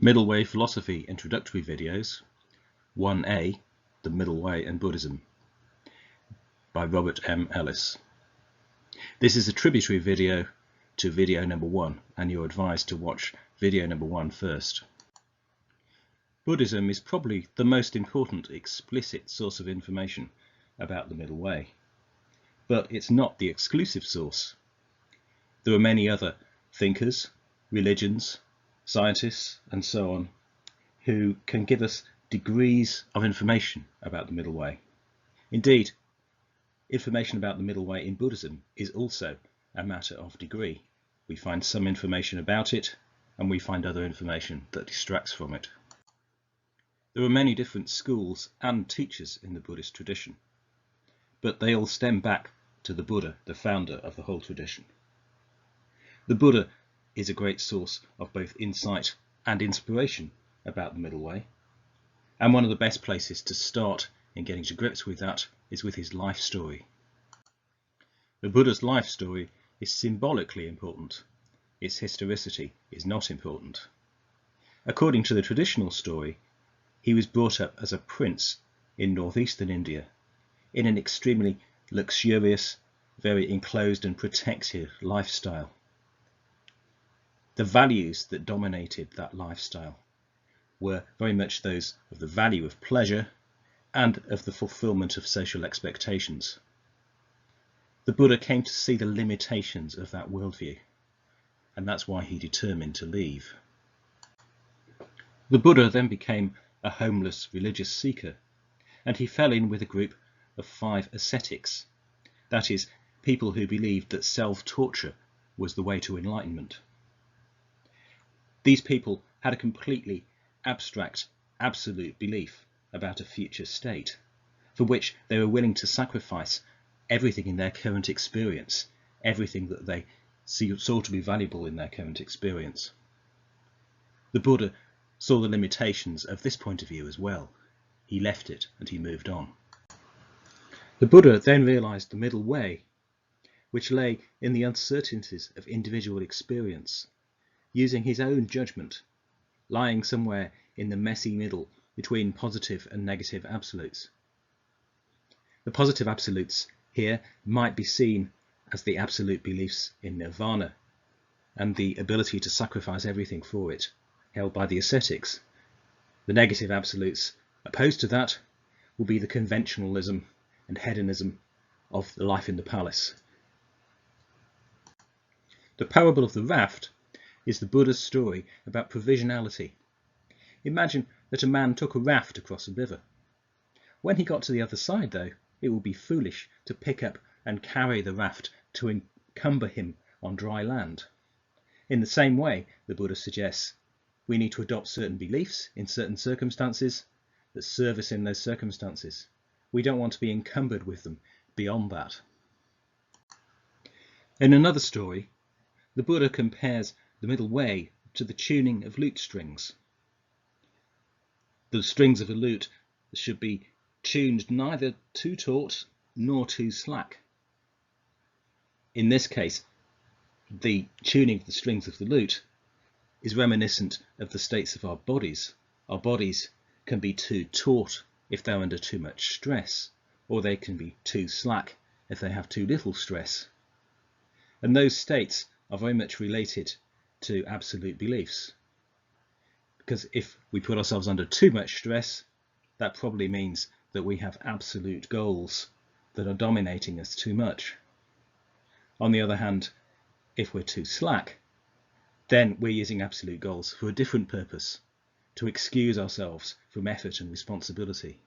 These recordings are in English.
Middle Way Philosophy Introductory Videos 1A, The Middle Way and Buddhism by Robert M. Ellis. This is a tributary video to video number 1 and you're advised to watch video number 1 first. Buddhism is probably the most important explicit source of information about the Middle Way, but it's not the exclusive source. There are many other thinkers, religions, scientists and so on who can give us degrees of information about the Middle Way. Indeed, information about the Middle Way in Buddhism is also a matter of degree. We find some information about it and we find other information that distracts from it. There are many different schools and teachers in the Buddhist tradition, but they all stem back to the Buddha, the founder of the whole tradition. The Buddha is a great source of both insight and inspiration about the Middle Way, and one of the best places to start in getting to grips with that is with his life story. The Buddha's life story is symbolically important. Its historicity is not important. According to the traditional story, he was brought up as a prince in northeastern India in an extremely luxurious, very enclosed and protected lifestyle. The values that dominated that lifestyle were very much those of the value of pleasure and of the fulfillment of social expectations. The Buddha came to see the limitations of that worldview, and that's why he determined to leave. The Buddha then became a homeless religious seeker, and he fell in with a group of 5 ascetics, that is, people who believed that self-torture was the way to enlightenment. These people had a completely abstract, absolute belief about a future state, for which they were willing to sacrifice everything in their current experience, everything that they saw to be valuable in their current experience. The Buddha saw the limitations of this point of view as well. He left it and he moved on. The Buddha then realized the middle way, which lay in the uncertainties of individual experience, using his own judgment, lying somewhere in the messy middle between positive and negative absolutes. The positive absolutes here might be seen as the absolute beliefs in nirvana and the ability to sacrifice everything for it, held by the ascetics. The negative absolutes opposed to that will be the conventionalism and hedonism of the life in the palace. The parable of the raft is the Buddha's story about provisionality. Imagine that a man took a raft across a river. When he got to the other side, though, it would be foolish to pick up and carry the raft to encumber him on dry land. In the same way, the Buddha suggests we need to adopt certain beliefs in certain circumstances that serve us in those circumstances. We don't want to be encumbered with them beyond that. In another story, the Buddha compares the middle way to the tuning of lute strings. The strings of a lute should be tuned neither too taut nor too slack. In this case, the tuning of the strings of the lute is reminiscent of the states of our bodies. Our bodies can be too taut if they're under too much stress, or they can be too slack if they have too little stress. And those states are very much related to absolute beliefs. Because if we put ourselves under too much stress, that probably means that we have absolute goals that are dominating us too much. On the other hand, if we're too slack, then we're using absolute goals for a different purpose, to excuse ourselves from effort and responsibility.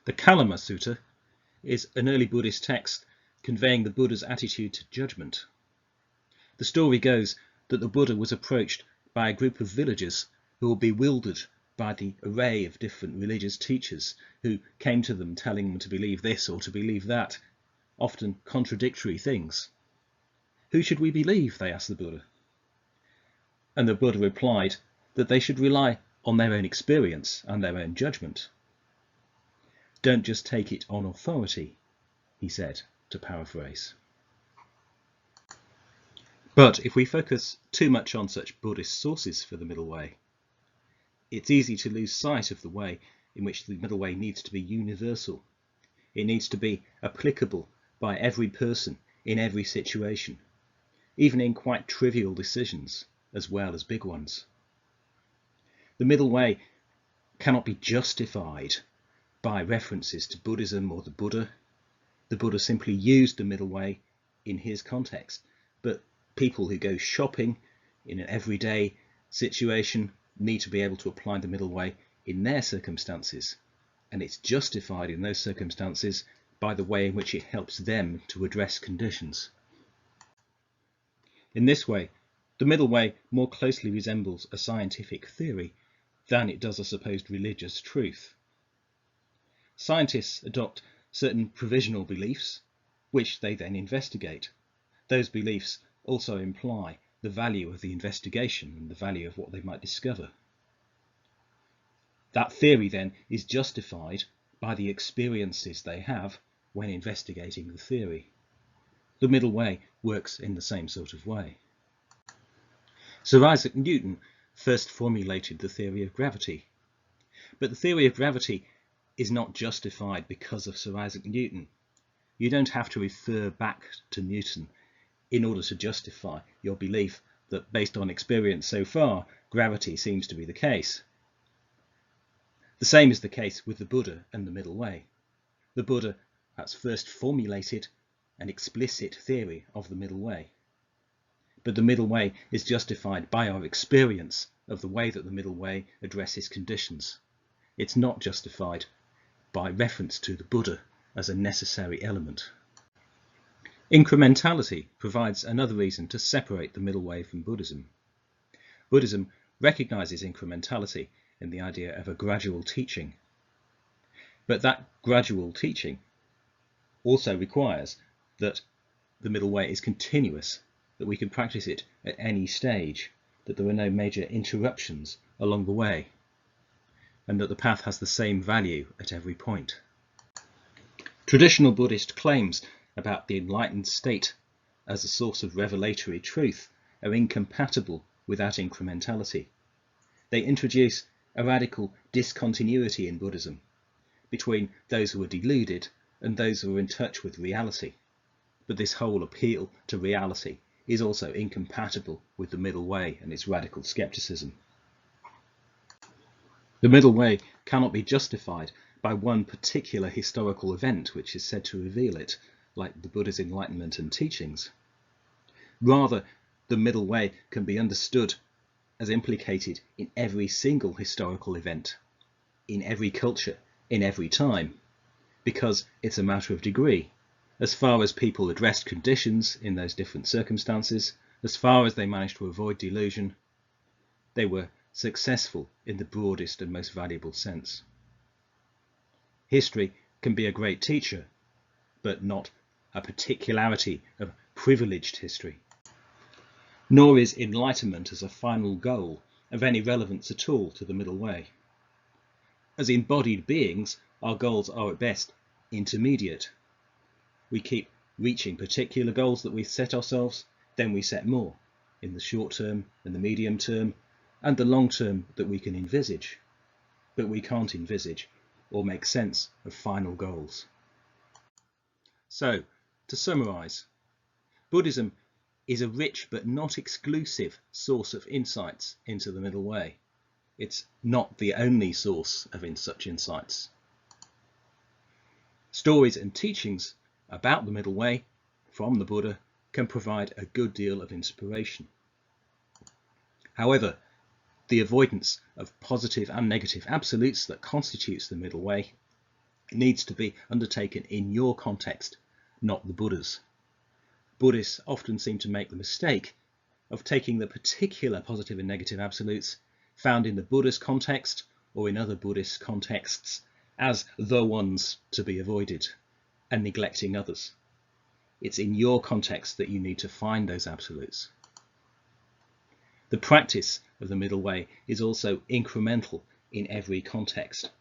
The Kalama Sutta is an early Buddhist text conveying the Buddha's attitude to judgment. The story goes that the Buddha was approached by a group of villagers who were bewildered by the array of different religious teachers who came to them telling them to believe this or to believe that, often contradictory things. Who should we believe? They asked the Buddha. And the Buddha replied that they should rely on their own experience and their own judgment. Don't just take it on authority, he said, to paraphrase. But if we focus too much on such Buddhist sources for the Middle Way, it's easy to lose sight of the way in which the middle way needs to be universal. It needs to be applicable by every person in every situation, even in quite trivial decisions as well as big ones. The middle way cannot be justified by references to Buddhism or the Buddha. The Buddha simply used the middle way in his context, but people who go shopping in an everyday situation need to be able to apply the middle way in their circumstances, and it's justified in those circumstances by the way in which it helps them to address conditions. In this way, the middle way more closely resembles a scientific theory than it does a supposed religious truth. Scientists adopt certain provisional beliefs, which they then investigate. Those beliefs also imply the value of the investigation and the value of what they might discover. That theory then is justified by the experiences they have when investigating the theory. The middle way works in the same sort of way. Sir Isaac Newton first formulated the theory of gravity, but the theory of gravity is not justified because of Sir Isaac Newton. You don't have to refer back to Newton in order to justify your belief that, based on experience so far, gravity seems to be the case. The same is the case with the Buddha and the middle way. The Buddha has first formulated an explicit theory of the middle way, but the middle way is justified by our experience of the way that the middle way addresses conditions. It's not justified by reference to the Buddha as a necessary element. Incrementality provides another reason to separate the middle way from Buddhism. Buddhism recognizes incrementality in the idea of a gradual teaching, but that gradual teaching also requires that the middle way is continuous, that we can practice it at any stage, that there are no major interruptions along the way, and that the path has the same value at every point. Traditional Buddhist claims about the enlightened state as a source of revelatory truth are incompatible with that incrementality. They introduce a radical discontinuity in Buddhism between those who are deluded and those who are in touch with reality. But this whole appeal to reality is also incompatible with the middle way and its radical skepticism. The middle way cannot be justified by one particular historical event which is said to reveal it, like the Buddha's enlightenment and teachings. Rather, the middle way can be understood as implicated in every single historical event, in every culture, in every time, because it's a matter of degree. As far as people addressed conditions in those different circumstances, as far as they managed to avoid delusion, they were successful in the broadest and most valuable sense. History can be a great teacher, but not a particularity of privileged history. Nor is enlightenment as a final goal of any relevance at all to the middle way. As embodied beings, our goals are at best intermediate. We keep reaching particular goals that we set ourselves, then we set more, in the short term and the medium term, and the long term that we can envisage. But we can't envisage or make sense of final goals. So, to summarise, Buddhism is a rich but not exclusive source of insights into the middle way. It's not the only source of such insights. Stories and teachings about the middle way from the Buddha can provide a good deal of inspiration. However, the avoidance of positive and negative absolutes that constitutes the middle way needs to be undertaken in your context, not the Buddha's. Buddhists often seem to make the mistake of taking the particular positive and negative absolutes found in the Buddha's context or in other Buddhist contexts as the ones to be avoided, and neglecting others. It's in your context that you need to find those absolutes. The practice of the middle way is also incremental in every context.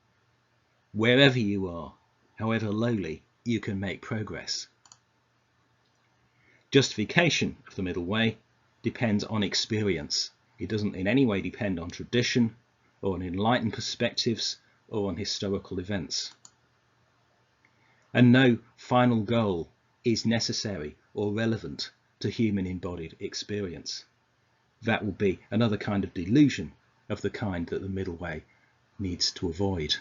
Wherever you are, however lowly, you can make progress. Justification of the middle way depends on experience. It doesn't in any way depend on tradition or on enlightened perspectives, or on historical events. And no final goal is necessary or relevant to human embodied experience. That will be another kind of delusion of the kind that the middle way needs to avoid.